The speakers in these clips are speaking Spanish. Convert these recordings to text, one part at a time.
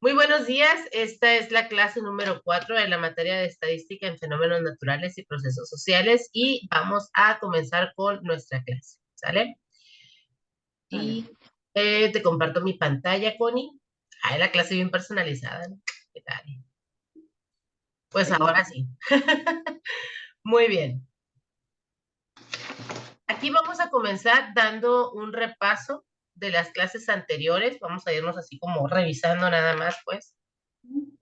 Muy buenos días. Esta es la clase número 4 de la materia de estadística en fenómenos naturales y procesos sociales y vamos a comenzar con nuestra clase, ¿sale? Vale. Y te comparto mi pantalla, Connie. La clase bien personalizada, ¿no? ¿Qué tal? Pues Sí. ahora sí. Muy bien. Aquí vamos a comenzar dando un repaso de las clases anteriores. Vamos a irnos así como revisando nada más, pues.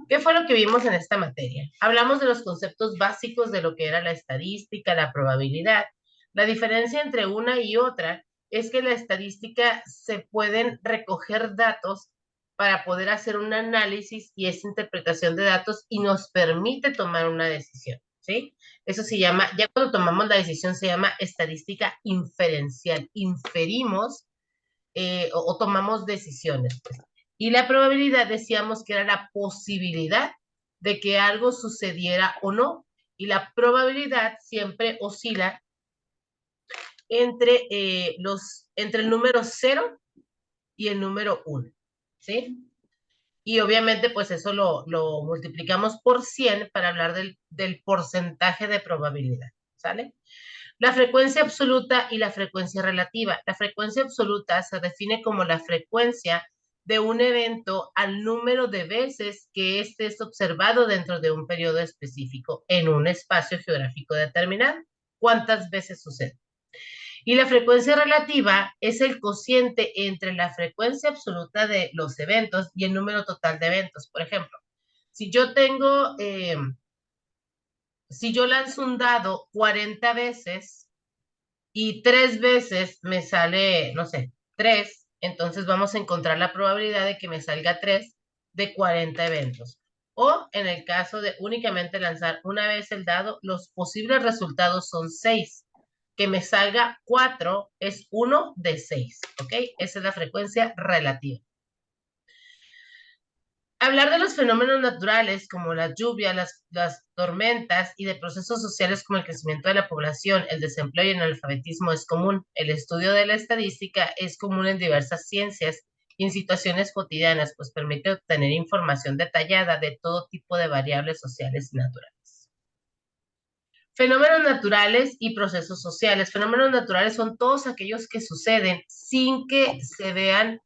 ¿Qué fue lo que vimos en esta materia? Hablamos de los conceptos básicos de lo que era la estadística, la probabilidad. La diferencia entre una y otra es que la estadística se pueden recoger datos para poder hacer un análisis y esa interpretación de datos y nos permite tomar una decisión, ¿sí? Eso se llama, ya cuando tomamos la decisión se llama estadística inferencial. Inferimos o tomamos decisiones, pues. Y la probabilidad decíamos que era la posibilidad de que algo sucediera o no. Y la probabilidad siempre oscila entre el número 0 y el número 1, ¿sí? Y obviamente, pues eso lo multiplicamos por 100 para hablar del porcentaje de probabilidad, ¿sale? La frecuencia absoluta y la frecuencia relativa. La frecuencia absoluta se define como la frecuencia de un evento al número de veces que éste es observado dentro de un periodo específico en un espacio geográfico determinado. ¿Cuántas veces sucede? Y la frecuencia relativa es el cociente entre la frecuencia absoluta de los eventos y el número total de eventos. Por ejemplo, si yo tengo, si yo lanzo un dado 40 veces, y 3 veces me sale, no sé, 3, entonces vamos a encontrar la probabilidad de que me salga 3 de 40 eventos. O en el caso de únicamente lanzar una vez el dado, los posibles resultados son 6. Que me salga 4 es 1 de 6, ¿ok? Esa es la frecuencia relativa. Hablar de los fenómenos naturales como la lluvia, las tormentas y de procesos sociales como el crecimiento de la población, el desempleo y el analfabetismo es común. El estudio de la estadística es común en diversas ciencias y en situaciones cotidianas, pues permite obtener información detallada de todo tipo de variables sociales y naturales. Fenómenos naturales y procesos sociales. Fenómenos naturales son todos aquellos que suceden sin que se vean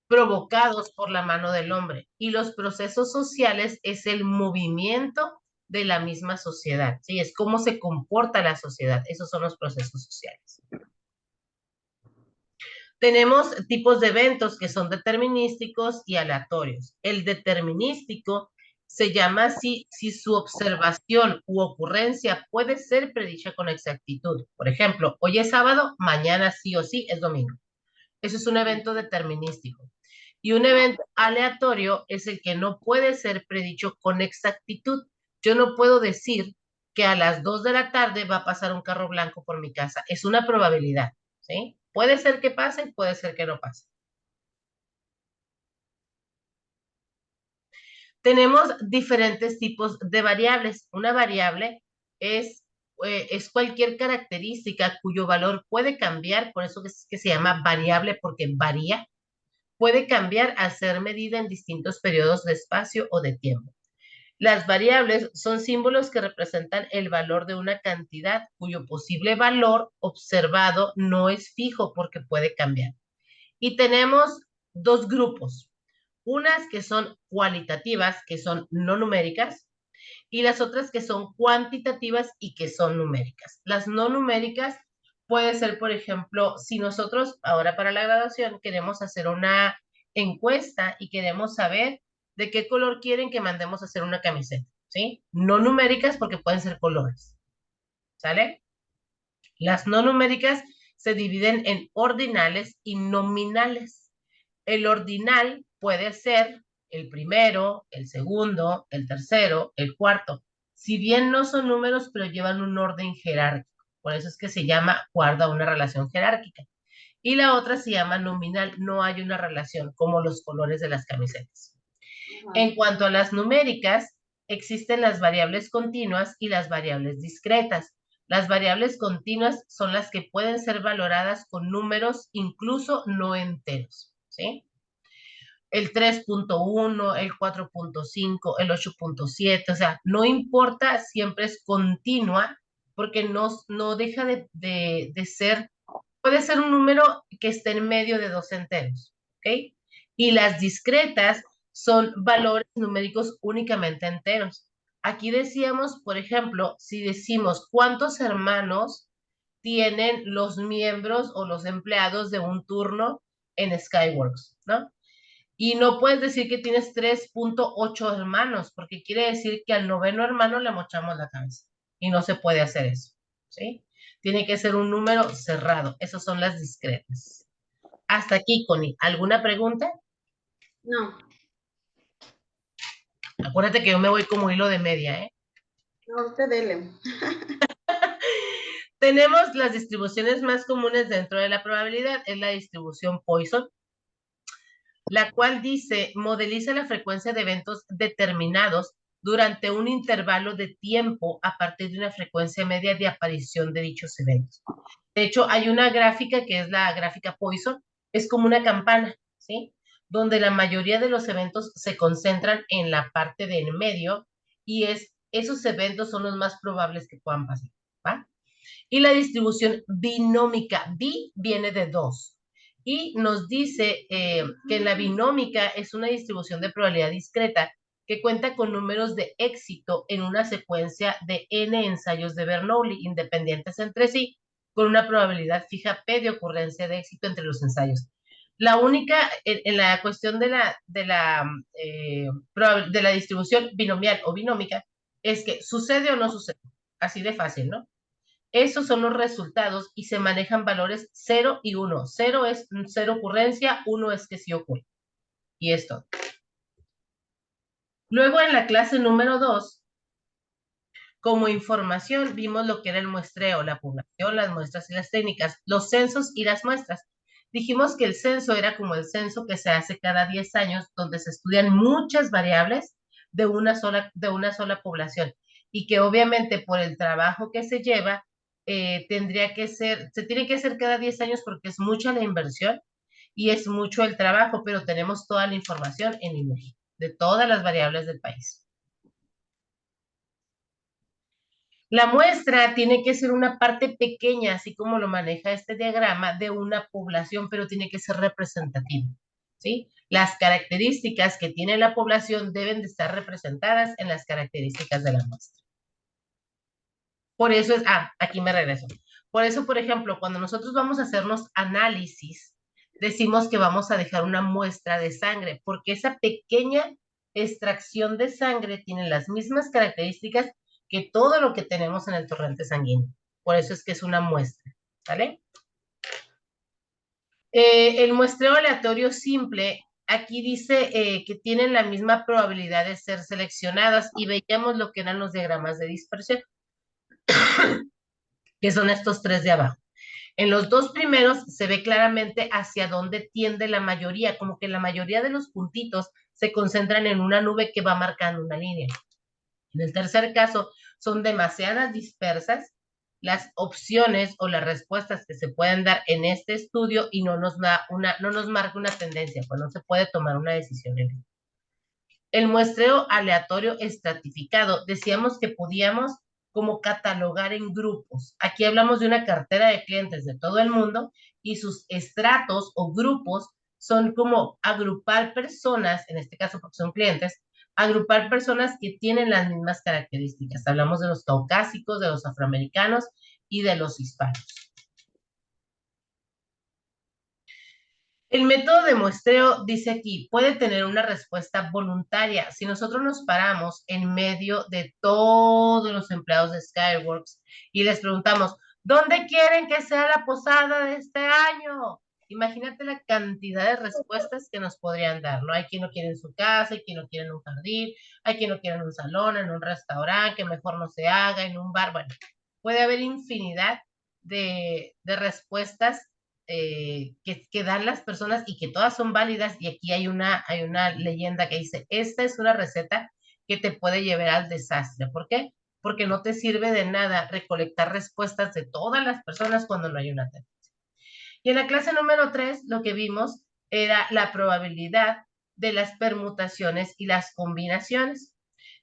provocados por la mano del hombre. Y los procesos sociales es el movimiento de la misma sociedad, ¿sí? Es cómo se comporta la sociedad. Esos son los procesos sociales. Tenemos tipos de eventos que son determinísticos y aleatorios. El determinístico se llama así si su observación u ocurrencia puede ser predicha con exactitud. Por ejemplo, hoy es sábado, mañana sí o sí es domingo. Eso es un evento determinístico. Y un evento aleatorio es el que no puede ser predicho con exactitud. Yo no puedo decir que a las 2 de la tarde va a pasar un carro blanco por mi casa. Es una probabilidad, ¿sí? Puede ser que pase, puede ser que no pase. Tenemos diferentes tipos de variables. Una variable es cualquier característica cuyo valor puede cambiar, por eso es que se llama variable porque varía, puede cambiar al ser medida en distintos periodos de espacio o de tiempo. Las variables son símbolos que representan el valor de una cantidad cuyo posible valor observado no es fijo porque puede cambiar. Y tenemos dos grupos, unas que son cualitativas, que son no numéricas, y las otras que son cuantitativas y que son numéricas. Las no numéricas puede ser, por ejemplo, si nosotros ahora para la graduación queremos hacer una encuesta y queremos saber de qué color quieren que mandemos a hacer una camiseta, ¿sí? No numéricas porque pueden ser colores, ¿sale? Las no numéricas se dividen en ordinales y nominales. El ordinal puede ser el primero, el segundo, el tercero, el cuarto. Si bien no son números, pero llevan un orden jerárquico. Por eso es que se llama, guarda una relación jerárquica. Y la otra se llama nominal, no hay una relación como los colores de las camisetas. En cuanto a las numéricas, existen las variables continuas y las variables discretas. Las variables continuas son las que pueden ser valoradas con números incluso no enteros, ¿sí? el 3.1, el 4.5, el 8.7, o sea, no importa, siempre es continua, porque no deja de ser, puede ser un número que esté en medio de dos enteros, ¿ok? Y las discretas son valores numéricos únicamente enteros. Aquí decíamos, por ejemplo, si decimos cuántos hermanos tienen los miembros o los empleados de un turno en Skyworks, ¿no? Y no puedes decir que tienes 3.8 hermanos, porque quiere decir que al noveno hermano le mochamos la cabeza. Y no se puede hacer eso, ¿sí? Tiene que ser un número cerrado. Esas son las discretas. Hasta aquí, Connie. ¿Alguna pregunta? No, Acuérdate que yo me voy como hilo de media, ¿eh? no, usted dele. Tenemos las distribuciones más comunes dentro de la probabilidad. Es la distribución Poisson, la cual dice, modeliza la frecuencia de eventos determinados durante un intervalo de tiempo a partir de una frecuencia media de aparición de dichos eventos. De hecho, hay una gráfica que es la gráfica Poisson, es como una campana, ¿sí? Donde la mayoría de los eventos se concentran en la parte de en medio y esos eventos son los más probables que puedan pasar, ¿va? Y la distribución binómica, bi viene de dos, y nos dice que la binómica es una distribución de probabilidad discreta que cuenta con números de éxito en una secuencia de n ensayos de Bernoulli independientes entre sí, con una probabilidad fija p de ocurrencia de éxito entre los ensayos. La única, en la cuestión de la distribución binomial o binómica, es que sucede o no sucede. Así de fácil, ¿no? Esos son los resultados y se manejan valores 0 y 1. 0 es cero ocurrencia, 1 es que sí ocurre. Y esto. Luego en la clase número 2, como información, vimos lo que era el muestreo, la población, las muestras y las técnicas, los censos y las muestras. Dijimos que el censo era como el censo que se hace cada 10 años, donde se estudian muchas variables de una sola población. Y que obviamente por el trabajo que se lleva, se tiene que hacer cada 10 años porque es mucha la inversión y es mucho el trabajo, pero tenemos toda la información en INEGI, de todas las variables del país. La muestra tiene que ser una parte pequeña, así como lo maneja este diagrama, de una población, pero tiene que ser representativa, ¿sí? Las características que tiene la población deben de estar representadas en las características de la muestra. Por eso aquí me regreso. Por eso, por ejemplo, cuando nosotros vamos a hacernos análisis, decimos que vamos a dejar una muestra de sangre, porque esa pequeña extracción de sangre tiene las mismas características que todo lo que tenemos en el torrente sanguíneo. Por eso es que es una muestra, ¿vale? El muestreo aleatorio simple, aquí dice que tienen la misma probabilidad de ser seleccionadas y veíamos lo que eran los diagramas de dispersión, que son estos tres de abajo. En los dos primeros se ve claramente hacia dónde tiende la mayoría, como que la mayoría de los puntitos se concentran en una nube que va marcando una línea. En el tercer caso, son demasiadas dispersas las opciones o las respuestas que se pueden dar en este estudio y no nos marca una tendencia, pues no se puede tomar una decisión en él. El muestreo aleatorio estratificado, decíamos que podíamos como catalogar en grupos. Aquí hablamos de una cartera de clientes de todo el mundo y sus estratos o grupos son como agrupar personas, en este caso porque son clientes, agrupar personas que tienen las mismas características. Hablamos de los caucásicos, de los afroamericanos y de los hispanos. El método de muestreo, dice aquí, puede tener una respuesta voluntaria. Si nosotros nos paramos en medio de todos los empleados de Skyworks y les preguntamos, ¿dónde quieren que sea la posada de este año? Imagínate la cantidad de respuestas que nos podrían dar, ¿no? Hay quien no quiere en su casa, hay quien no quiere en un jardín, hay quien no quiere en un salón, en un restaurante, que mejor no se haga, en un bar. Bueno, puede haber infinidad de respuestas que dan las personas y que todas son válidas. Y aquí hay una leyenda que dice, esta es una receta que te puede llevar al desastre. ¿Por qué? Porque no te sirve de nada recolectar respuestas de todas las personas cuando no hay una tendencia. Y en la clase número 3, lo que vimos era la probabilidad de las permutaciones y las combinaciones.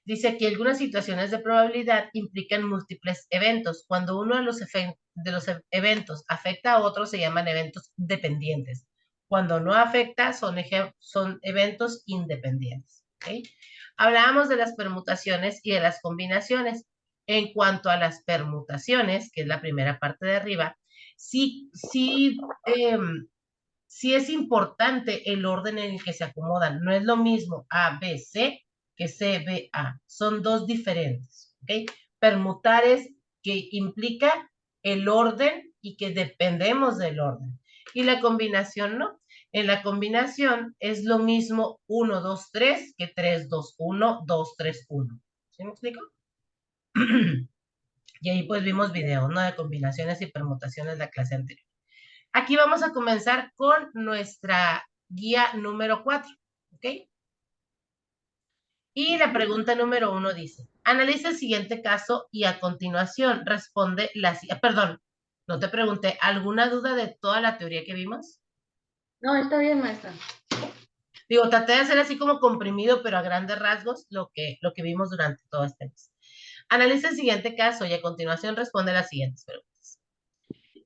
Dice aquí, algunas situaciones de probabilidad implican múltiples eventos. Cuando uno de los eventos afecta a otro, se llaman eventos dependientes. Cuando no afecta, son eventos independientes. ¿Okay? Hablábamos de las permutaciones y de las combinaciones. En cuanto a las permutaciones, que es la primera parte de arriba, sí es importante el orden en el que se acomodan. No es lo mismo A, B, C que C, B, A. Son dos diferentes. ¿Okay? Permutar es que implica el orden y que dependemos del orden. Y la combinación no. En la combinación es lo mismo 1, 2, 3 que 3, 2, 1, 2, 3, 1. ¿Sí me explico? Y ahí pues vimos videos, ¿no? De combinaciones y permutaciones de la clase anterior. Aquí vamos a comenzar con nuestra guía número 4, ¿ok? Y la pregunta número 1 dice, analiza el siguiente caso y a continuación responde perdón, no te pregunté, ¿alguna duda de toda la teoría que vimos? No, está bien, maestra. Digo, traté de hacer así como comprimido, pero a grandes rasgos, lo que vimos durante todo este mes. Analiza el siguiente caso y a continuación responde las siguientes preguntas.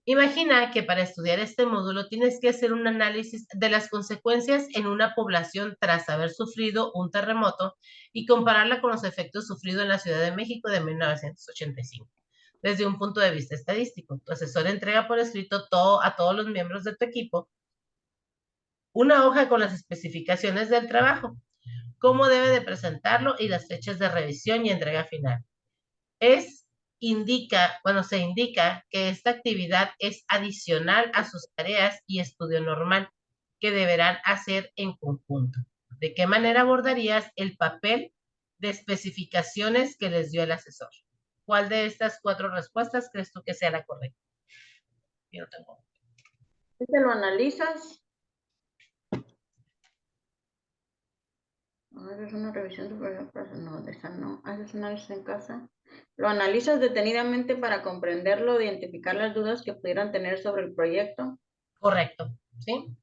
Imagina que para estudiar este módulo tienes que hacer un análisis de las consecuencias en una población tras haber sufrido un terremoto y compararla con los efectos sufridos en la Ciudad de México de 1985. Desde un punto de vista estadístico, tu asesor entrega por escrito a todos los miembros de tu equipo una hoja con las especificaciones del trabajo, cómo debe de presentarlo y las fechas de revisión y entrega final. Se indica que esta actividad es adicional a sus tareas y estudio normal que deberán hacer en conjunto. ¿De qué manera abordarías el papel de especificaciones que les dio el asesor? ¿Cuál de estas 4 respuestas crees tú que sea la correcta? Yo no tengo. Si te lo analizas, haces una revisión de no, esa no, haces un análisis en casa. Lo analizas detenidamente para comprenderlo, identificar las dudas que pudieran tener sobre el proyecto. Correcto, ¿sí?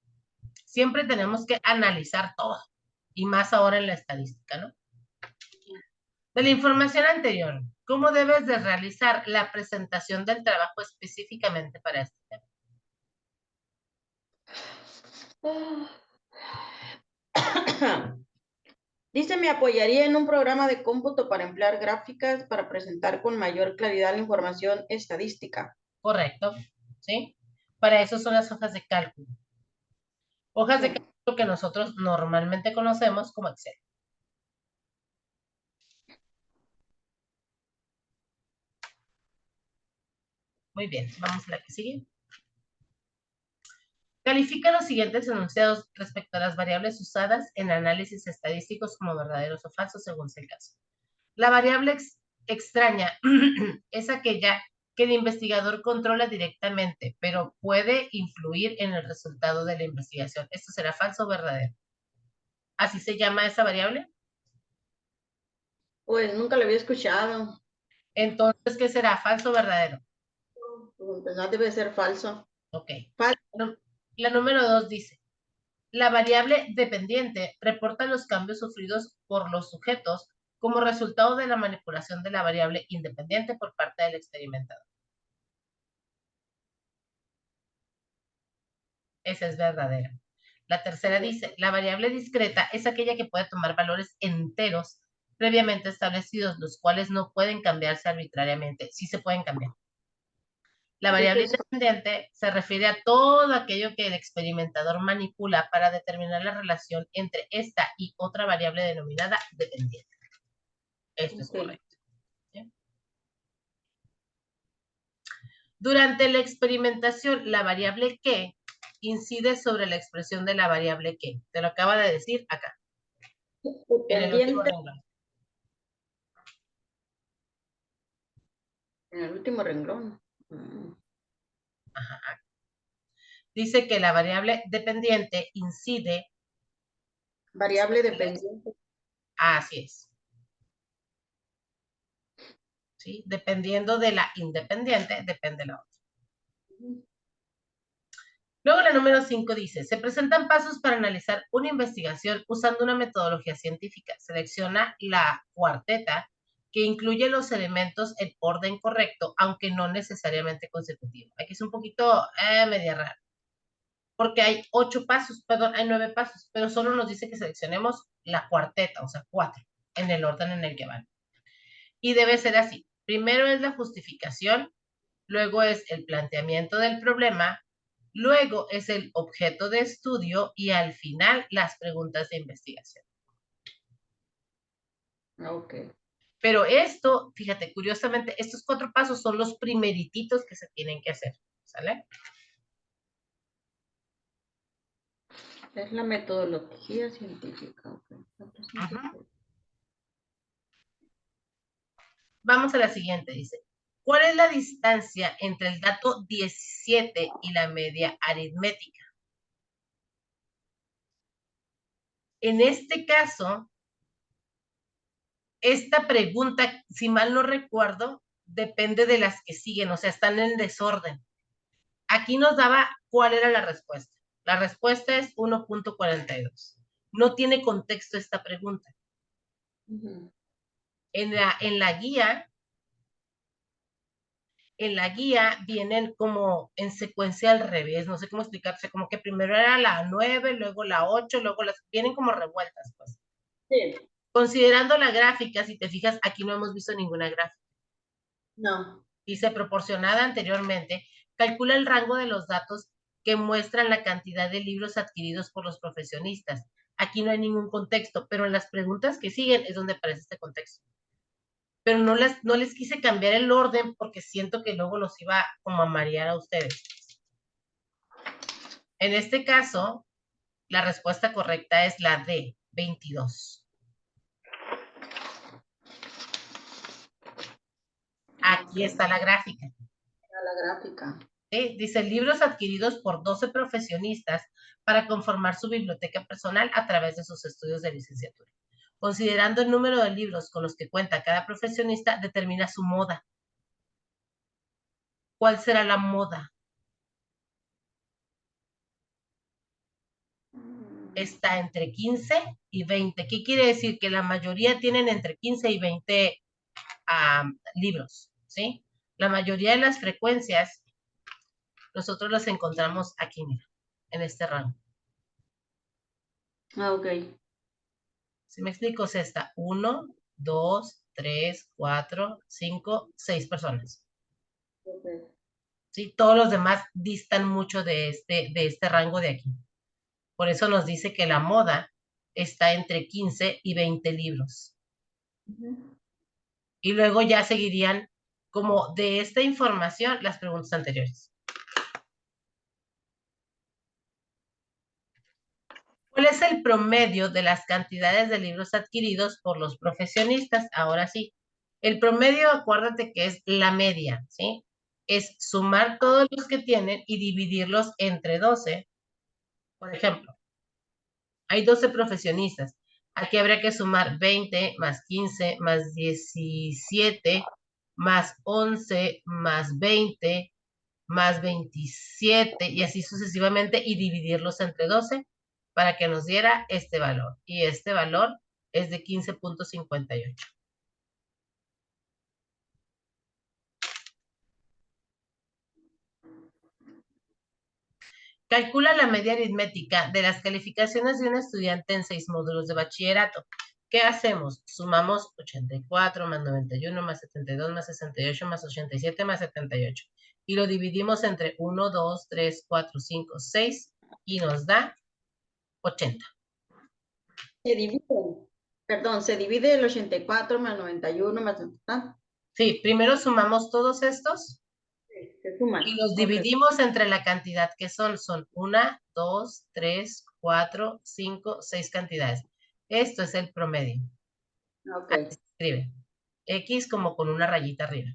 Siempre tenemos que analizar todo, y más ahora en la estadística, ¿no? De la información anterior, ¿cómo debes de realizar la presentación del trabajo específicamente para este tema? Dice, me apoyaría en un programa de cómputo para emplear gráficas para presentar con mayor claridad la información estadística. Correcto, ¿sí? Para eso son las hojas de cálculo. Hojas de Sí. cálculo que nosotros normalmente conocemos como Excel. Muy bien, vamos a la que sigue. Califica los siguientes enunciados respecto a las variables usadas en análisis estadísticos como verdaderos o falsos según sea el caso. La variable extraña es aquella que el investigador controla directamente, pero puede influir en el resultado de la investigación. ¿Esto será falso o verdadero? ¿Así se llama esa variable? Pues nunca lo había escuchado. Entonces, ¿qué será? ¿Falso o verdadero? Pues no debe ser falso. Ok. Falso. La número 2 dice, la variable dependiente reporta los cambios sufridos por los sujetos como resultado de la manipulación de la variable independiente por parte del experimentador. Esa es verdadera. La tercera dice, la variable discreta es aquella que puede tomar valores enteros previamente establecidos, los cuales no pueden cambiarse arbitrariamente. Sí se pueden cambiar. La variable independiente se refiere a todo aquello que el experimentador manipula para determinar la relación entre esta y otra variable denominada dependiente. Esto es correcto. ¿Sí? Durante la experimentación, la variable que incide sobre la expresión de la variable que. Te lo acaba de decir acá, en el último Dependiente. renglón. En el último renglón. Ajá. Dice que la variable dependiente incide. Variable dependiente. Así es. ¿Sí? Dependiendo de la independiente, depende la otra. Luego la número 5 dice, se presentan pasos para analizar una investigación usando una metodología científica. Selecciona la cuarteta que incluye los elementos en orden correcto, aunque no necesariamente consecutivo. Aquí es un poquito media raro, porque hay 8 pasos, perdón, hay 9 pasos, pero solo nos dice que seleccionemos la cuarteta, o sea, 4, en el orden en el que van. Y debe ser así. Primero es la justificación, luego es el planteamiento del problema, luego es el objeto de estudio y al final las preguntas de investigación. Ok. Pero esto, fíjate, curiosamente, estos 4 pasos son los primerititos que se tienen que hacer, ¿sale? Es la metodología científica. Okay. Uh-huh. Vamos a la siguiente, dice. ¿Cuál es la distancia entre el dato 17 y la media aritmética? En este caso, esta pregunta, si mal no recuerdo, depende de las que siguen, o sea, están en desorden. Aquí nos daba cuál era la respuesta. La respuesta es 1.42. No tiene contexto esta pregunta. Uh-huh. En la guía vienen como en secuencia al revés, no sé cómo explicarse, como que primero era la 9, luego la 8, luego vienen como revueltas, pues. Sí. Considerando la gráfica, si te fijas, aquí no hemos visto ninguna gráfica. No. Dice proporcionada anteriormente, calcula el rango de los datos que muestran la cantidad de libros adquiridos por los profesionistas. Aquí no hay ningún contexto, pero en las preguntas que siguen es donde aparece este contexto. Pero no les quise cambiar el orden porque siento que luego los iba como a marear a ustedes. En este caso, la respuesta correcta es la D, 22. Aquí está la gráfica. La gráfica. ¿Sí? Dice, libros adquiridos por 12 profesionistas para conformar su biblioteca personal a través de sus estudios de licenciatura. Considerando el número de libros con los que cuenta cada profesionista, determina su moda. ¿Cuál será la moda? Está entre 15 y 20. ¿Qué quiere decir? Que la mayoría tienen entre 15 y 20 libros, ¿sí? La mayoría de las frecuencias nosotros las encontramos aquí, mira, en este rango. Ah, ok. ¿Sí me explico? Es esta, 1, 2, 3, 4, 5, 6 personas. Okay. ¿Sí? Todos los demás distan mucho de este rango de aquí. Por eso nos dice que la moda está entre 15 y 20 libros. Uh-huh. Y luego ya seguirían como de esta información las preguntas anteriores. ¿Cuál es el promedio de las cantidades de libros adquiridos por los profesionistas? Ahora sí, el promedio, acuérdate que es la media, ¿sí? Es sumar todos los que tienen y dividirlos entre 12. Por ejemplo, hay 12 profesionistas. Aquí habría que sumar 20 más 15 más 17 más 11 más 20 más 27 y así sucesivamente y dividirlos entre 12 para que nos diera este valor. Y este valor es de 15.58. Calcula la media aritmética de las calificaciones de un estudiante en 6 módulos de bachillerato. ¿Qué hacemos? Sumamos 84 más 91 más 72 más 68 más 87 más 78. Y lo dividimos entre 1, 2, 3, 4, 5, 6 y nos da 80. Se divide, perdón, se divide el 84 más 91 más... ¿ah? Sí, primero sumamos todos estos Se suman. y los Ok. dividimos entre la cantidad que son. Son 1, 2, 3, 4, 5, 6 cantidades. Esto es el promedio. Ok. Así se escribe. X como con una rayita arriba.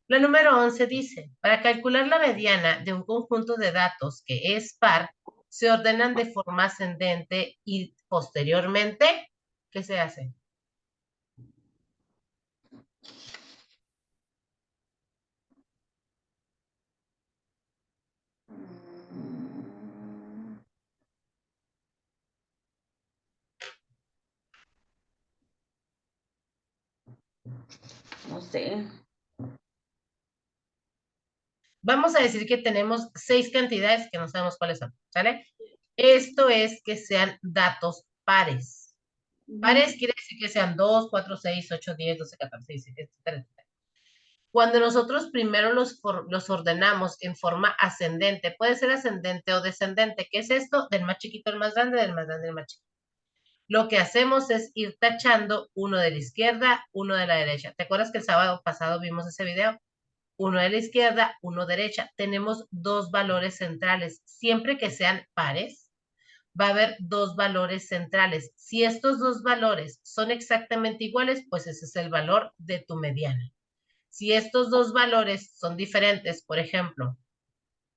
La número 11 dice, para calcular la mediana de un conjunto de datos que es par, se ordenan de forma ascendente y posteriormente, ¿qué se hace? No sé. Vamos a decir que tenemos 6 cantidades que no sabemos cuáles son, ¿sale? Esto es que sean datos pares. Pares quiere decir que sean 2, 4, 6, 8, 10, 12, 14, 16, etcétera. Cuando nosotros primero los ordenamos en forma ascendente, puede ser ascendente o descendente. ¿Qué es esto? Del más chiquito al más grande, del más grande al más chiquito. Lo que hacemos es ir tachando uno de la izquierda, uno de la derecha. ¿Te acuerdas que el sábado pasado vimos ese video? Uno de la izquierda, uno derecha. Tenemos dos valores centrales. Siempre que sean pares, va a haber dos valores centrales. Si estos dos valores son exactamente iguales, pues ese es el valor de tu mediana. Si estos dos valores son diferentes, por ejemplo,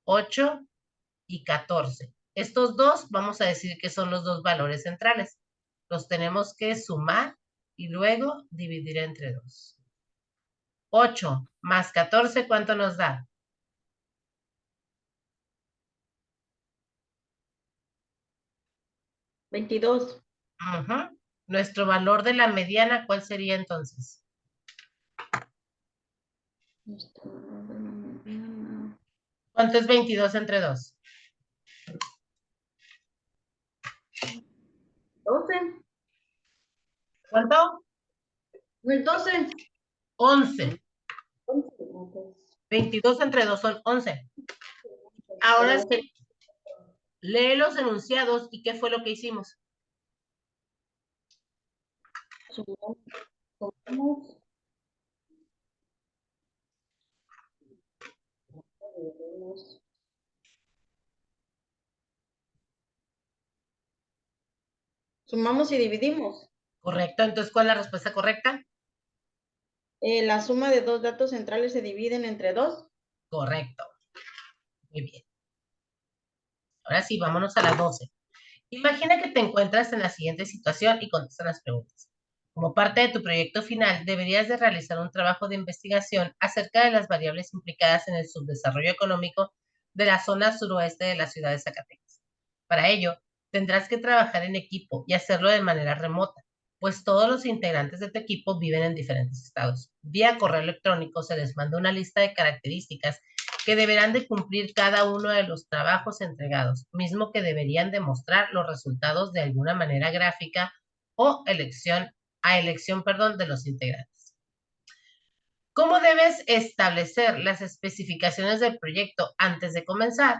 8 y 14, estos dos vamos a decir que son los dos valores centrales. Los tenemos que sumar y luego dividir entre 2. 8 más 14, ¿cuánto nos da? 22. Ujú. Nuestro valor de la mediana, ¿cuál sería entonces? ¿Cuánto es 22 entre 2? 12. ¿Cuánto? ¿El 12? 11. 22 entre 2 son 11. Ahora sí, lee los enunciados y qué fue lo que hicimos. Sumamos. Sumamos y dividimos. Correcto, entonces, ¿cuál es la respuesta correcta? La suma de dos datos centrales se dividen entre 2. Correcto. Muy bien. Ahora sí, vámonos a las 12. Imagina que te encuentras en la siguiente situación y contesta las preguntas. Como parte de tu proyecto final, deberías de realizar un trabajo de investigación acerca de las variables implicadas en el subdesarrollo económico de la zona suroeste de la ciudad de Zacatecas. Para ello, tendrás que trabajar en equipo y hacerlo de manera remota, pues todos los integrantes de tu equipo viven en diferentes estados. Vía correo electrónico se les manda una lista de características que deberán de cumplir cada uno de los trabajos entregados, mismo que deberían demostrar los resultados de alguna manera gráfica o elección de los integrantes. ¿Cómo debes establecer las especificaciones del proyecto antes de comenzar?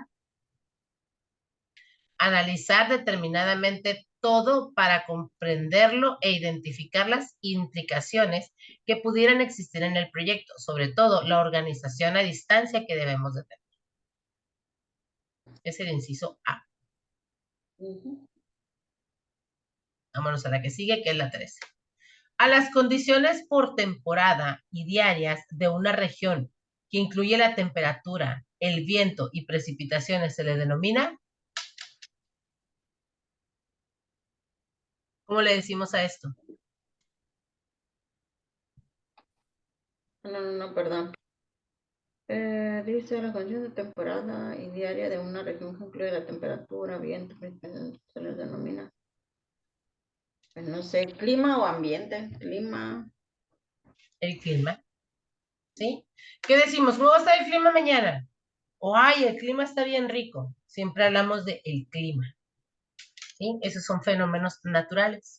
Analizar determinadamente todo para comprenderlo e identificar las implicaciones que pudieran existir en el proyecto, sobre todo la organización a distancia que debemos de tener. Es el inciso A. Vámonos a la que sigue, que es la 13. A las condiciones por temporada y diarias de una región que incluye la temperatura, el viento y precipitaciones se le denomina, ¿cómo le decimos a esto? No, perdón. Dice la condición de temporada y diaria de una región que incluye la temperatura, viento, se les denomina. Pues no sé, clima o ambiente. Clima. El clima, ¿sí? ¿Qué decimos? ¿Cómo va a estar el clima mañana? O, ay, el clima está bien rico. Siempre hablamos de el clima, ¿sí? Esos son fenómenos naturales.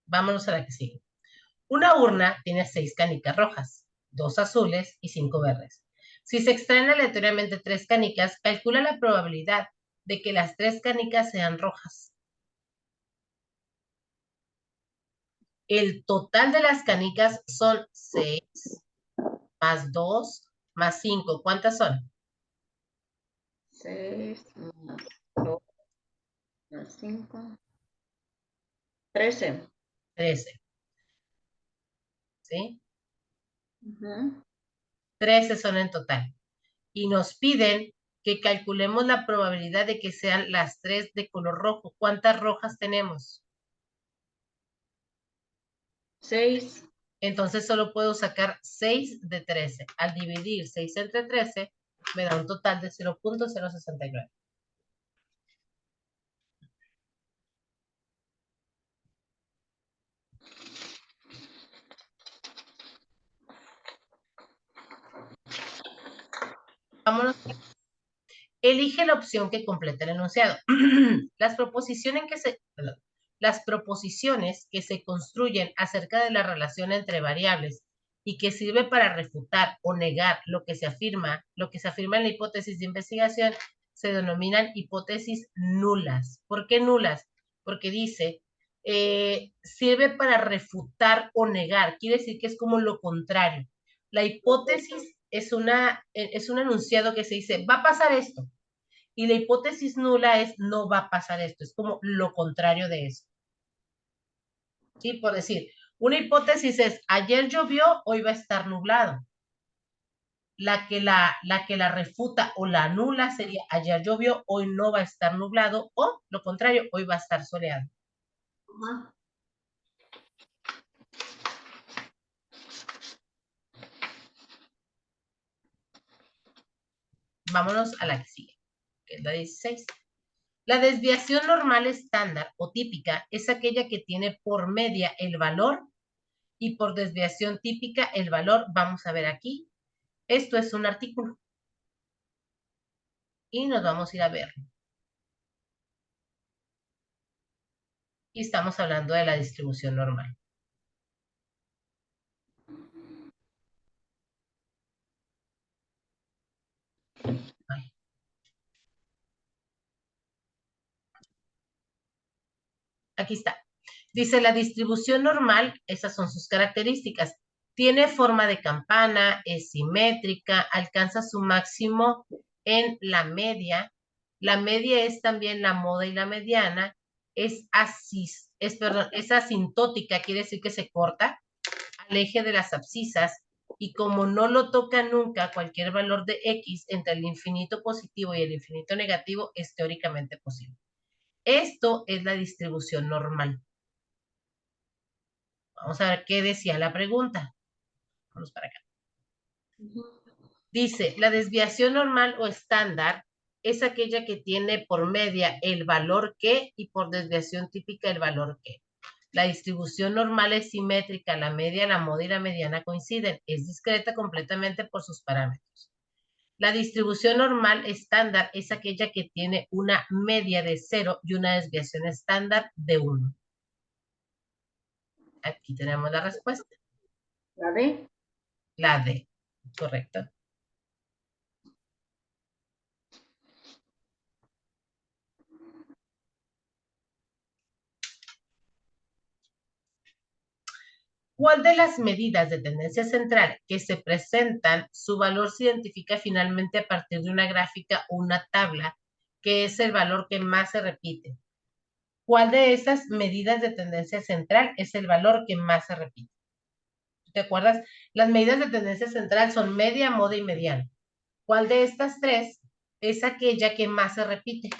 Vámonos a la que sigue. Una urna tiene 6 canicas rojas, 2 azules y 5 verdes. Si se extraen aleatoriamente 3 canicas, calcula la probabilidad de que las 3 canicas sean rojas. El total de las canicas son 6 más 2 más 5. ¿Cuántas son? 6 más 2 más 5. 13. 13. ¿Sí? 13. 13 son en total. Y nos piden que calculemos la probabilidad de que sean las 3 de color rojo. ¿Cuántas rojas tenemos? 6. Entonces solo puedo sacar 6 de 13. Al dividir 6 entre 13, me da un total de 0.069. Vámonos. Elige la opción que completa el enunciado. Las proposiciones que se construyen acerca de la relación entre variables y que sirve para refutar o negar lo que se afirma en la hipótesis de investigación, se denominan hipótesis nulas. ¿Por qué nulas? Porque dice, sirve para refutar o negar. Quiere decir que es como lo contrario. La hipótesis es un enunciado que se dice, va a pasar esto. Y la hipótesis nula es, no va a pasar esto. Es como lo contrario de eso. ¿Sí? Por decir, una hipótesis es, ayer llovió, hoy va a estar nublado. La que la refuta o la nula sería, ayer llovió, hoy no va a estar nublado. O lo contrario, hoy va a estar soleado. Ajá. Vámonos a la que sigue, que es la 16. La desviación normal estándar o típica es aquella que tiene por media el valor y por desviación típica el valor, vamos a ver aquí, esto es un artículo. Y nos vamos a ir a verlo. Y estamos hablando de la distribución normal. Ay. Aquí está. Dice la distribución normal, esas son sus características. Tiene forma de campana, es simétrica, alcanza su máximo en la media. La media es también la moda y la mediana. Es asintótica, quiere decir que se corta al eje de las abscisas y como no lo toca nunca cualquier valor de x entre el infinito positivo y el infinito negativo es teóricamente posible. Esto es la distribución normal. Vamos a ver qué decía la pregunta. Vamos para acá. Dice, la desviación normal o estándar es aquella que tiene por media el valor que y por desviación típica el valor que. La distribución normal es simétrica, la media, la moda y la mediana coinciden. Es discreta completamente por sus parámetros. La distribución normal estándar es aquella que tiene una media de 0 y una desviación estándar de 1. Aquí tenemos la respuesta. ¿La D? La D, correcto. ¿Cuál de las medidas de tendencia central que se presentan, su valor se identifica finalmente a partir de una gráfica o una tabla, que es el valor que más se repite? ¿Cuál de esas medidas de tendencia central es el valor que más se repite? ¿Te acuerdas? Las medidas de tendencia central son media, moda y mediana. ¿Cuál de estas tres es aquella que más se repite?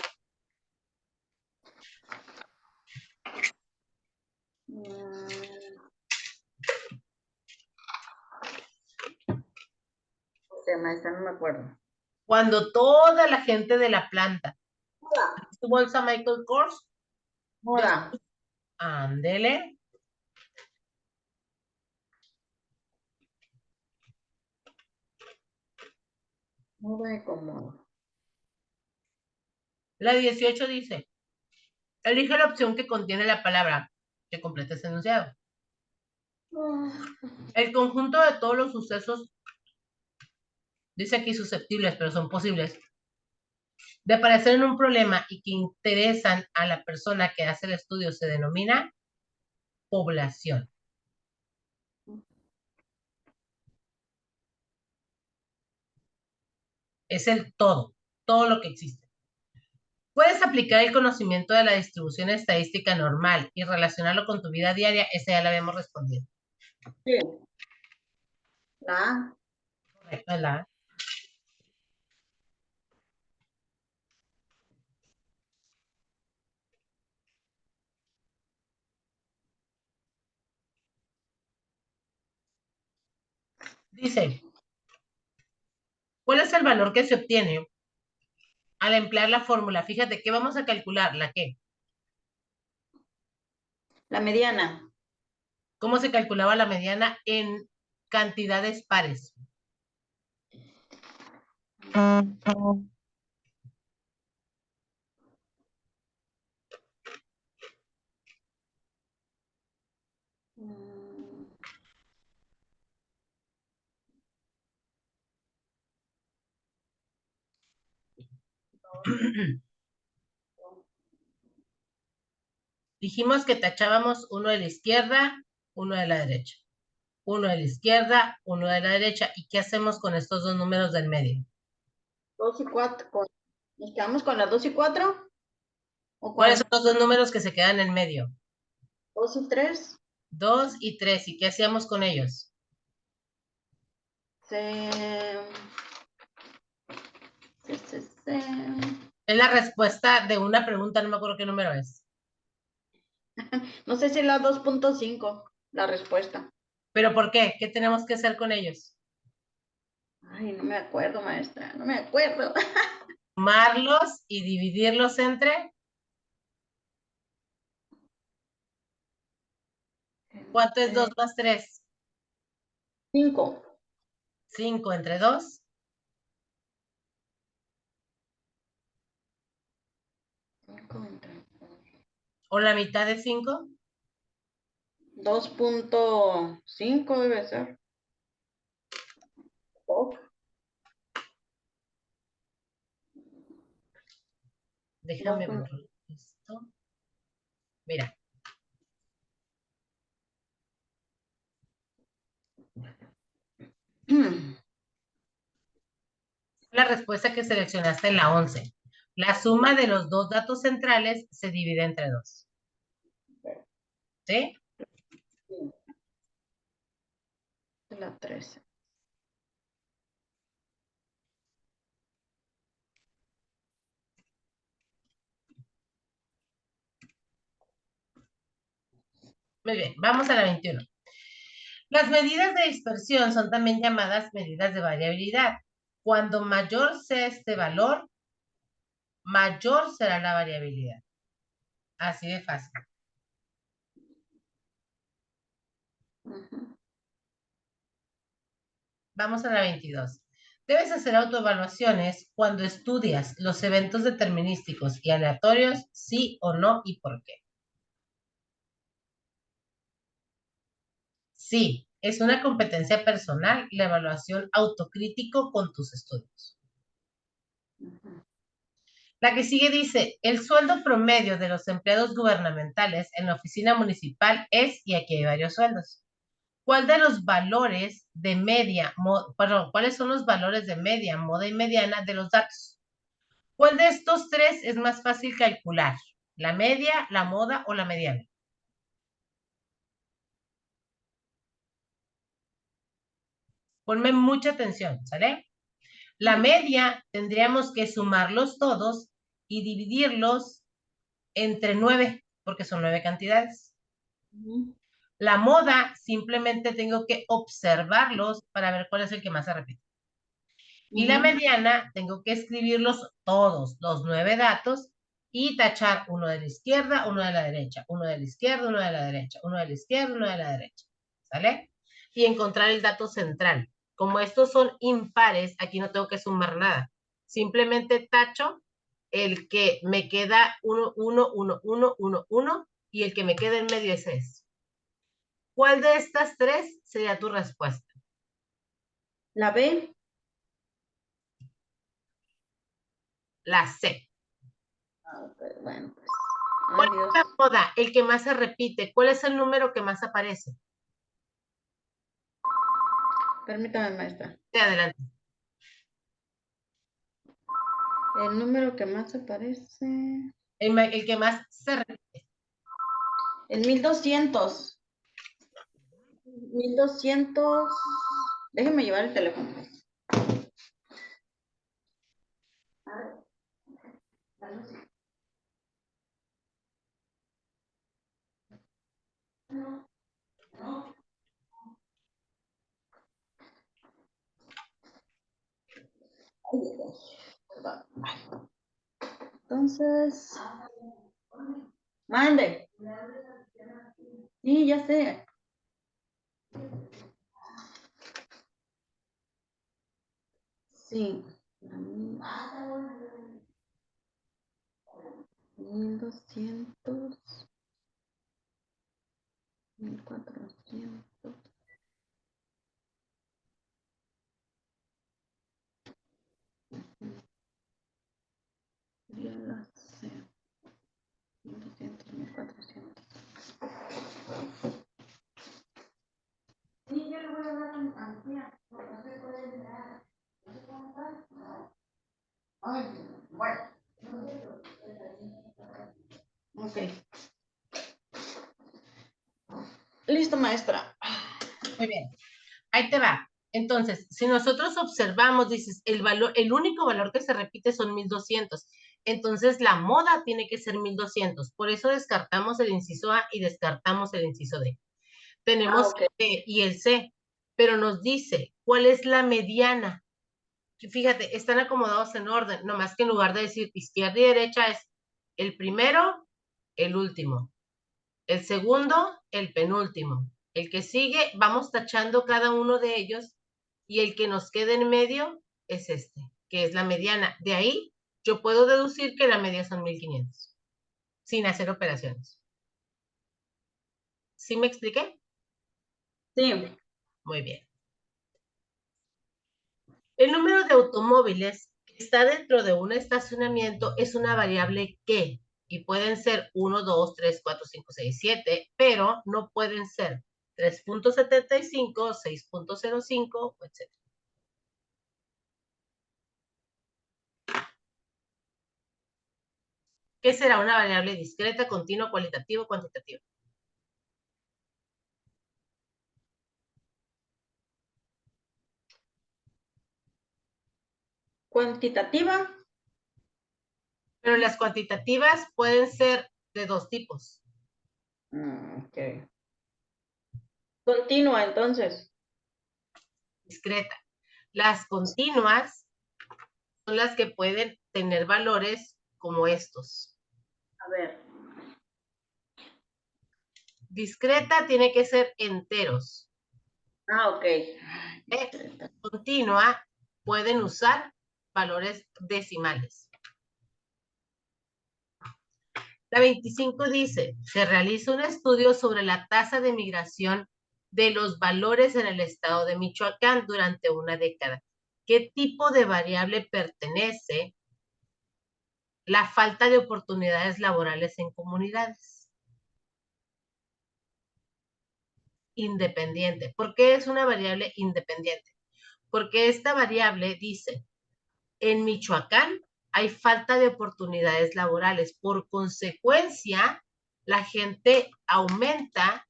Maestra, no me acuerdo. Cuando toda la gente de la planta tu bolsa Michael Kors, Moda. ándele. Moda y cómodo. La 18 dice, elige la opción que contiene la palabra que completa ese enunciado. El conjunto de todos los sucesos, dice aquí susceptibles, pero son posibles, de aparecer en un problema y que interesan a la persona que hace el estudio se denomina población. Es el todo lo que existe. Puedes aplicar el conocimiento de la distribución estadística normal y relacionarlo con tu vida diaria. Esa ya la habíamos respondido. Sí. La A. Correcto, la Dice, ¿cuál es el valor que se obtiene al emplear la fórmula? Fíjate, ¿qué vamos a calcular? ¿La qué? La mediana. ¿Cómo se calculaba la mediana en cantidades pares? Mm, Dijimos que tachábamos uno de la izquierda, uno de la derecha. Uno de la izquierda, uno de la derecha. ¿Y qué hacemos con estos dos números del medio? 2 y 4. ¿Nos quedamos con las 2 y 4? ¿O ¿Cuáles son cuál? los dos números que se quedan en medio? 2 y 3. 2 y 3. ¿Y qué hacíamos con ellos? Se... se. Es la respuesta de una pregunta, no me acuerdo qué número es. No sé si es la 2.5, la respuesta. ¿Pero por qué? ¿Qué tenemos que hacer con ellos? Ay, no me acuerdo, maestra, no me acuerdo. Sumarlos y dividirlos entre. ¿Cuánto es 2 más 3? 5. 5 entre 2. ¿O la mitad de 5? 2.5 debe ser. Oh. Déjame borrar esto. Mira, la respuesta que seleccionaste en la 11. La suma de los dos datos centrales se divide entre 2. ¿Sí? La 13. Muy bien, vamos a la 21. Las medidas de dispersión son también llamadas medidas de variabilidad. Cuando mayor sea este valor, mayor será la variabilidad. Así de fácil. Vamos a la 22. Debes hacer autoevaluaciones cuando estudias los eventos determinísticos y aleatorios, sí o no y por qué. Sí, es una competencia personal la evaluación autocrítico con tus estudios. La que sigue dice, el sueldo promedio de los empleados gubernamentales en la oficina municipal es, y aquí hay varios sueldos. ¿Cuál de los valores de media, perdón, cuáles son los valores de media, moda y mediana de los datos? ¿Cuál de estos tres es más fácil calcular? ¿La media, la moda o la mediana? Ponme mucha atención, ¿sale? La media tendríamos que sumarlos todos y dividirlos entre 9, porque son 9 cantidades. La moda simplemente tengo que observarlos para ver cuál es el que más se repite. Y la mediana tengo que escribirlos todos, los 9 datos, y tachar uno de la izquierda, uno de la derecha, uno de la izquierda, uno de la derecha, uno de la izquierda, uno de la derecha. ¿Sale? Y encontrar el dato central. Como estos son impares, aquí no tengo que sumar nada. Simplemente tacho el que me queda 1, 1, 1, 1, 1, 1, y el que me queda en medio ese es. ¿Cuál de estas tres sería tu respuesta? La B. La C. Okay, bueno, pues. ¿Cuál Adiós. es la moda? El que más se repite. ¿Cuál es el número que más aparece? Permítame, maestra. De adelante. El número que más aparece. El que más se repite. El 1200. 1200. Déjeme llevar el teléfono. Entonces, mande. Sí, ya sé. Sí. 1200, 1400. Ya la sé. 1200, 1400. Sí, yo le voy a dar a mi tía, porque no se puede entrar. No sé cómo está. Ay, bueno. Ok. Listo, maestra. Muy bien. Ahí te va. Entonces, si nosotros observamos, dices, el valor, el único valor que se repite son 1200. Entonces, la moda tiene que ser 1200. Por eso descartamos el inciso A y descartamos el inciso D. Tenemos Ok. el B y el C, pero nos dice cuál es la mediana. Fíjate, están acomodados en orden, nomás que en lugar de decir izquierda y derecha es el primero, el último, el segundo, el penúltimo. El que sigue, vamos tachando cada uno de ellos y el que nos quede en medio es este, que es la mediana. De ahí yo puedo deducir que la media son 1500, sin hacer operaciones. ¿Sí me expliqué? Sí. Muy bien. El número de automóviles que está dentro de un estacionamiento es una variable que, y pueden ser 1, 2, 3, 4, 5, 6, 7, pero no pueden ser 3.75, 6.05, etc. ¿Qué será una variable discreta, continua, cualitativa o cuantitativa? Cuantitativa. Pero las cuantitativas pueden ser de dos tipos. Ok. Continua, entonces. Discreta. Las continuas son las que pueden tener valores como estos. A ver. Discreta tiene que ser enteros. Ok. Discreta. Continua pueden usar valores decimales. La 25 dice, se realiza un estudio sobre la tasa de migración de los valores en el estado de Michoacán durante una década. ¿Qué tipo de variable pertenece la falta de oportunidades laborales en comunidades? Independiente. ¿Por qué es una variable independiente? Porque esta variable dice, en Michoacán hay falta de oportunidades laborales. Por consecuencia, la gente aumenta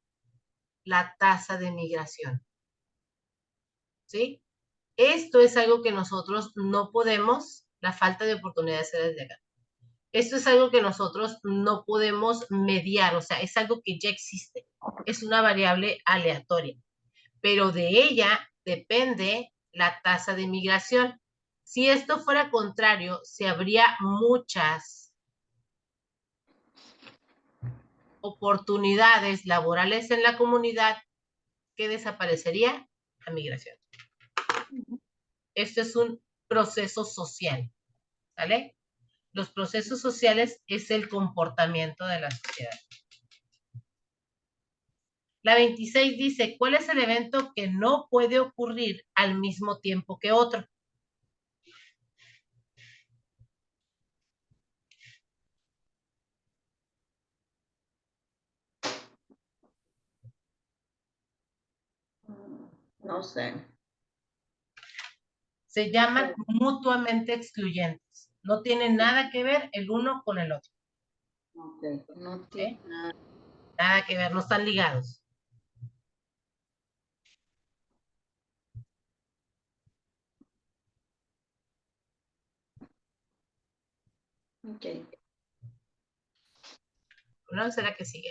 la tasa de migración. ¿Sí? Esto es algo que nosotros no podemos, la falta de oportunidades desde acá. Esto es algo que nosotros no podemos mediar, o sea, es algo que ya existe. Es una variable aleatoria, pero de ella depende la tasa de migración. Si esto fuera contrario, se habría muchas oportunidades laborales en la comunidad que desaparecería la migración. Esto es un proceso social, ¿vale? Los procesos sociales es el comportamiento de la sociedad. La 26 dice, ¿cuál es el evento que no puede ocurrir al mismo tiempo que otro? No sé. Se llaman mutuamente excluyentes. No tienen nada que ver el uno con el otro. Ok. No ¿Eh? tiene nada. Nada que ver, no están ligados. Ok. ¿No será que sigue?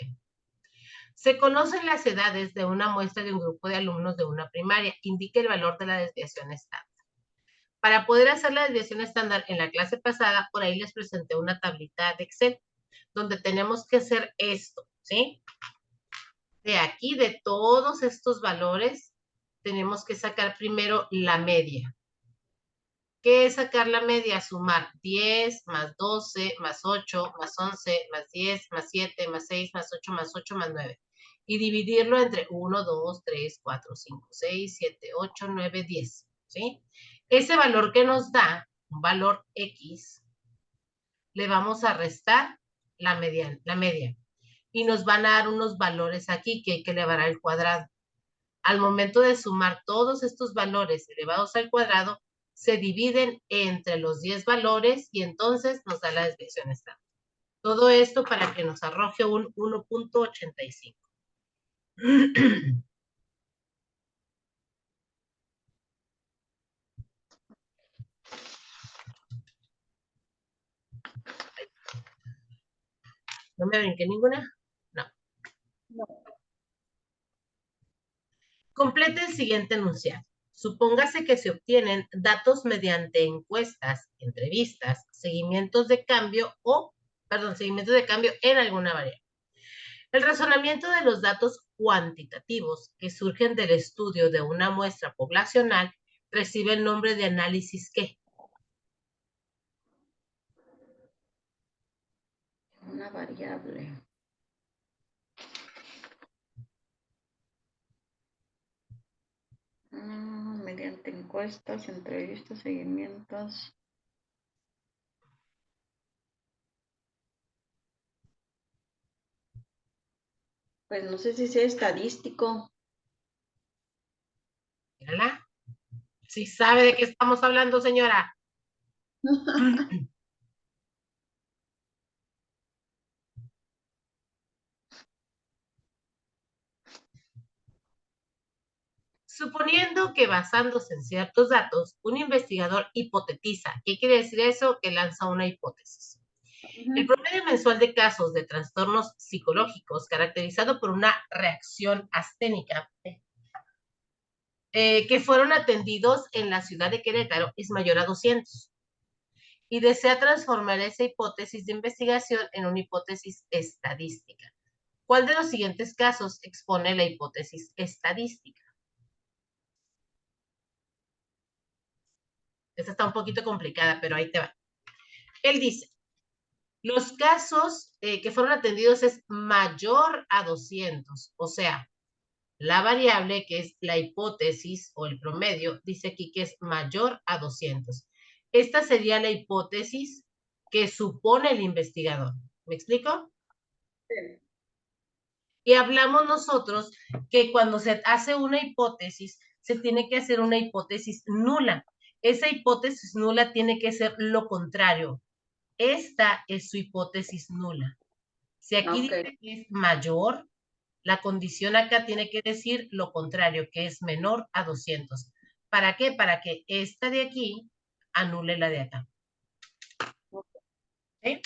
Se conocen las edades de una muestra de un grupo de alumnos de una primaria. Indica el valor de la desviación estándar. Para poder hacer la desviación estándar en la clase pasada, por ahí les presenté una tablita de Excel, donde tenemos que hacer esto, ¿sí? De aquí, de todos estos valores, tenemos que sacar primero la media. ¿Qué es sacar la media? Sumar 10 más 12 más 8 más 11 más 10 más 7 más 6 más 8 más 8 más 9. Y dividirlo entre 1, 2, 3, 4, 5, 6, 7, 8, 9, 10. ¿Sí? Ese valor que nos da, un valor X, le vamos a restar la media. Y nos van a dar unos valores aquí que hay que elevar al cuadrado. Al momento de sumar todos estos valores elevados al cuadrado, se dividen entre los 10 valores y entonces nos da la desviación estándar. Todo esto para que nos arroje un 1.85. ¿No me brinqué ninguna? No. Complete el siguiente enunciado. Supóngase que se obtienen datos mediante encuestas, entrevistas, seguimientos de cambio en alguna variable. El razonamiento de los datos cuantitativos que surgen del estudio de una muestra poblacional recibe el nombre de análisis ¿qué? Una variable. Mediante encuestas, entrevistas, seguimientos. Pues no sé si sea estadístico. Mírala. Si sabe de qué estamos hablando, señora. Suponiendo que basándose en ciertos datos, un investigador hipotetiza. ¿Qué quiere decir eso? Que lanza una hipótesis. El promedio mensual de casos de trastornos psicológicos caracterizado por una reacción asténica que fueron atendidos en la ciudad de Querétaro es mayor a 200 y desea transformar esa hipótesis de investigación en una hipótesis estadística. ¿Cuál de los siguientes casos expone la hipótesis estadística? Esta está un poquito complicada, pero ahí te va. Él dice, los casos que fueron atendidos es mayor a 200, o sea, la variable que es la hipótesis o el promedio, dice aquí que es mayor a 200. Esta sería la hipótesis que supone el investigador. ¿Me explico? Sí. Y hablamos nosotros que cuando se hace una hipótesis, se tiene que hacer una hipótesis nula. Esa hipótesis nula tiene que ser lo contrario. Esta es su hipótesis nula. Si aquí dice que es mayor, la condición acá tiene que decir lo contrario, que es menor a 200. ¿Para qué? Para que esta de aquí anule la de acá. ¿Sí?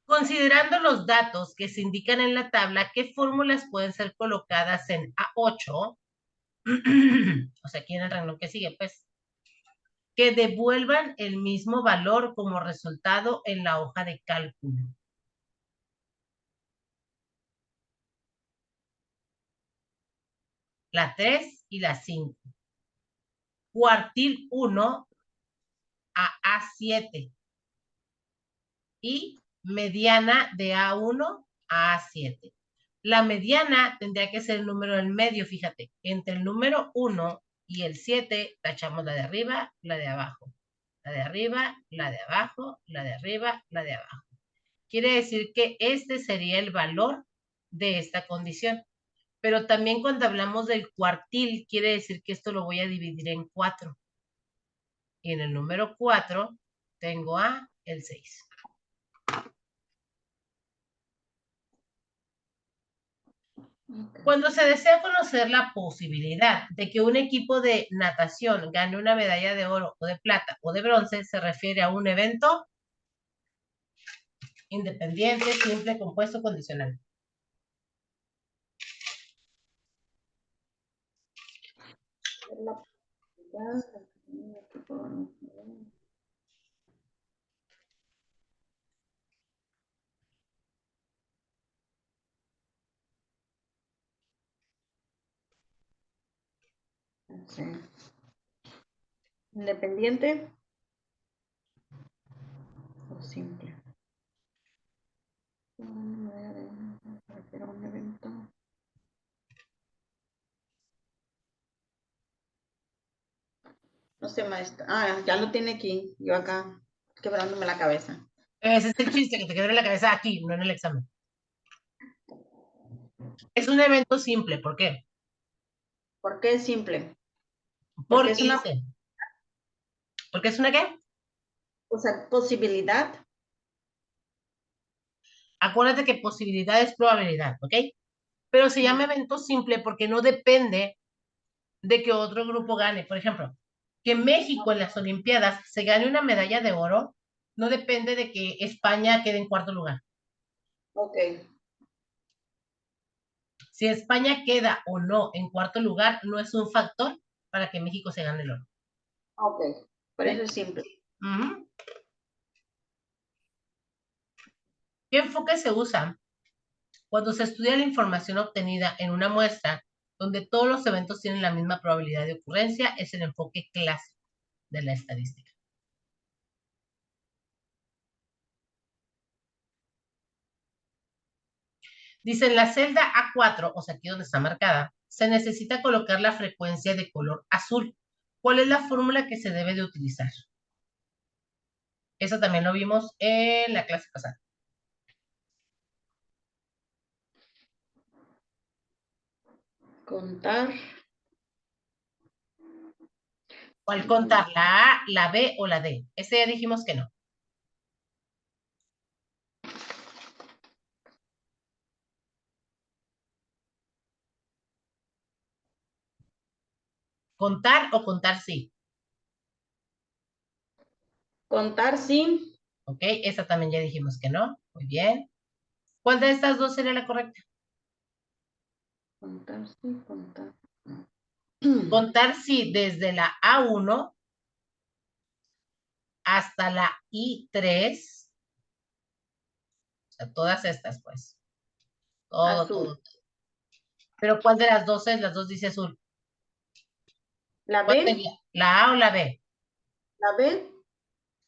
Considerando los datos que se indican en la tabla, ¿qué fórmulas pueden ser colocadas en A8? O sea, aquí en el renglón que sigue, pues, que devuelvan el mismo valor como resultado en la hoja de cálculo. La 3 y la 5. Cuartil 1 a A7. Y mediana de A1 a A7. La mediana tendría que ser el número del medio, fíjate, entre el número 1 y el 7, tachamos la de arriba, la de abajo, la de arriba, la de abajo, la de arriba, la de abajo. Quiere decir que este sería el valor de esta condición. Pero también cuando hablamos del cuartil, quiere decir que esto lo voy a dividir en 4. Y en el número 4 tengo a el 6. Cuando se desea conocer la posibilidad de que un equipo de natación gane una medalla de oro o de plata o de bronce, se refiere a un evento independiente, simple, compuesto, condicional. Sí. Independiente o simple. Era un evento. No sé, maestra. Ah, ya lo tiene aquí. Yo acá, quebrándome la cabeza. Ese es el chiste, que te quede en la cabeza aquí, no en el examen. Es un evento simple, ¿por qué? ¿Por qué es simple? Porque es Porque una, dice, ¿porque es una qué? o sea, posibilidad. Acuérdate que posibilidad es probabilidad, ¿ok? Pero se llama evento simple porque no depende de que otro grupo gane. Por ejemplo, que México en las Olimpiadas se gane una medalla de oro, no depende de que España quede en cuarto lugar. Ok, Si España queda o no en cuarto lugar, no es un factor para que México se gane el oro. ok. Por eso ¿Sí? es simple. Ujú. ¿Qué enfoque se usa cuando se estudia la información obtenida en una muestra donde todos los eventos tienen la misma probabilidad de ocurrencia? Es el enfoque clásico de la estadística. Dice, en la celda A4, o sea, aquí donde está marcada, se necesita colocar la frecuencia de color azul. ¿Cuál es la fórmula que se debe de utilizar? Eso también lo vimos en la clase pasada. Contar. ¿Cuál contar? ¿La A, la B o la D? Ese ya dijimos que no. ¿Contar o contar sí? Contar sí. Ok, esa también ya dijimos que no. Muy bien. ¿Cuál de estas dos sería la correcta? Contar sí, contar. No. Contar sí desde la A1 hasta la I3. O sea, todas estas, pues. Todo, Azul. todo. Pero ¿cuál de las dos es? Las dos dice azul. La ¿Cuál B. sería? ¿La A o la B? La B.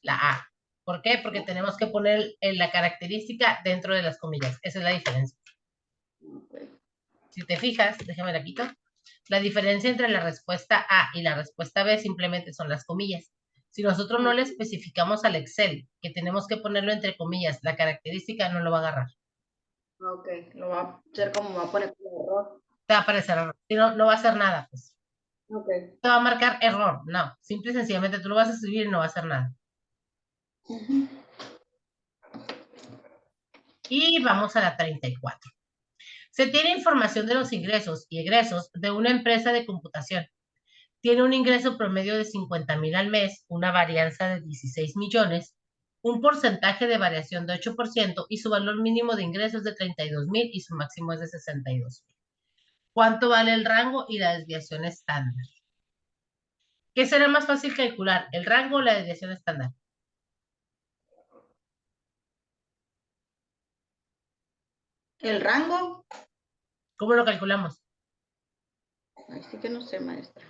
La A. ¿Por qué? Porque tenemos que poner la característica dentro de las comillas. Esa es la diferencia. Okay. Si te fijas, déjame la quito. La diferencia entre la respuesta A y la respuesta B simplemente son las comillas. Si nosotros no le especificamos al Excel que tenemos que ponerlo entre comillas, la característica no lo va a agarrar. Ok, lo va a hacer como va a poner como error. Te va a aparecer error. Si no, no va a hacer nada, pues. Ok. Te va a marcar error. No, simple y sencillamente tú lo vas a escribir y no va a hacer nada. Y vamos a la 34. Se tiene información de los ingresos y egresos de una empresa de computación. Tiene un ingreso promedio de 50,000 al mes, una varianza de 16 millones, un porcentaje de variación de 8% y su valor mínimo de ingresos es de 32,000 y su máximo es de 62,000. ¿Cuánto vale el rango y la desviación estándar? ¿Qué será más fácil calcular, el rango o la desviación estándar? El rango. ¿Cómo lo calculamos? Ay, sí que no sé, maestra.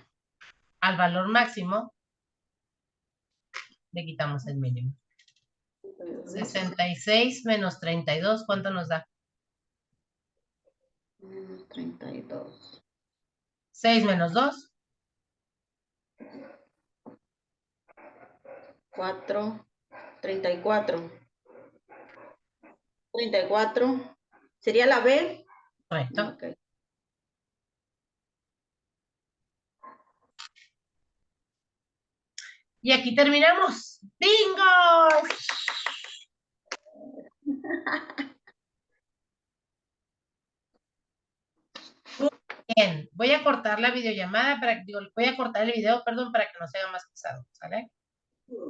Al valor máximo le quitamos el mínimo. 66 menos 32, ¿cuánto nos da? Menos 32. 6 menos 2. 4. 34. 34. ¿Sería la B? Correcto. Ok. Y aquí terminamos. ¡Bingo! Muy bien. Voy a cortar la videollamada voy a cortar el video, perdón, para que no sea más pesado, ¿sale?